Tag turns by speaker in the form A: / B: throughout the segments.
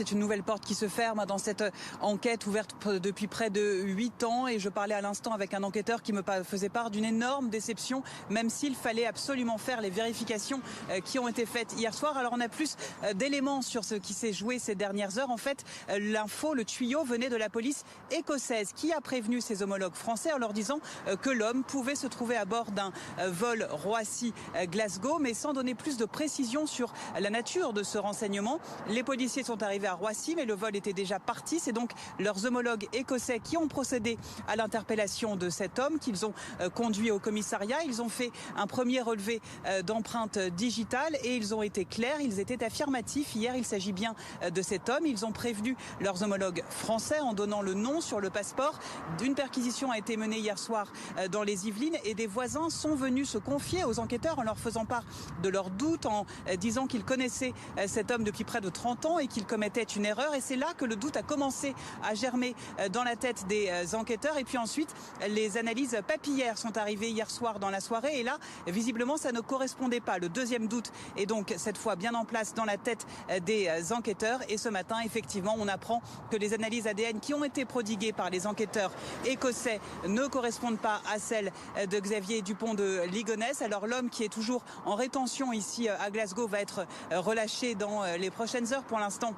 A: c'est une nouvelle porte qui se ferme dans cette enquête ouverte depuis près de 8 ans. Et je parlais à l'instant avec un enquêteur qui me faisait part d'une énorme déception, même s'il fallait absolument faire les vérifications qui ont été faites hier soir. Alors on a plus d'éléments sur ce qui s'est joué ces dernières heures. En fait, l'info, le tuyau venait de la police écossaise qui a prévenu ses homologues français en leur disant que l'homme pouvait se trouver à bord d'un vol Roissy-Glasgow, mais sans donner plus de précision sur la nature de ce renseignement. Les policiers sont arrivés à Roissy, mais le vol était déjà parti. C'est donc leurs homologues écossais qui ont procédé à l'interpellation de cet homme, qu'ils ont conduit au commissariat. Ils ont fait un premier relevé d'empreintes digitales et ils ont été clairs, ils étaient affirmatifs. Hier, il s'agit bien de cet homme. Ils ont prévenu leurs homologues français en donnant le nom sur le passeport. Une perquisition a été menée hier soir dans les Yvelines et des voisins sont venus se confier aux enquêteurs en leur faisant part de leurs doutes, en disant qu'ils connaissaient cet homme depuis près de 30 ans et qu'il commettait une erreur. Et c'est là que le doute a commencé à germer dans la tête des enquêteurs. Et puis ensuite, les analyses papillaires sont arrivées hier soir dans la soirée. Et là, visiblement, ça ne correspondait pas. Le deuxième doute est donc cette fois bien en place dans la tête des enquêteurs. Et ce matin, effectivement, on apprend que les analyses ADN qui ont été prodiguées par les enquêteurs écossais ne correspondent pas à celles de Xavier Dupont de Ligonnès. Alors l'homme qui est toujours en rétention ici à Glasgow va être relâché dans les prochaines heures. Pour l'instant,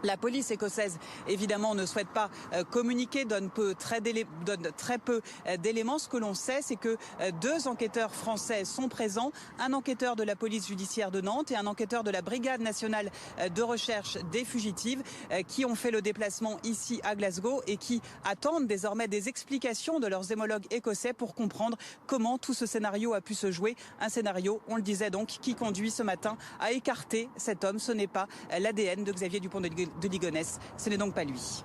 A: la police écossaise, évidemment, ne souhaite pas communiquer, donne très peu d'éléments. Ce que l'on sait, c'est que 2 enquêteurs français sont présents, un enquêteur de la police judiciaire de Nantes et un enquêteur de la Brigade nationale de recherche des fugitives qui ont fait le déplacement ici à Glasgow et qui attendent désormais des explications de leurs homologues écossais pour comprendre comment tout ce scénario a pu se jouer. Un scénario, on le disait donc, qui conduit ce matin à écarter cet homme. Ce n'est pas l'ADN de Xavier Dupont de Ligonnès. Ce n'est donc pas lui.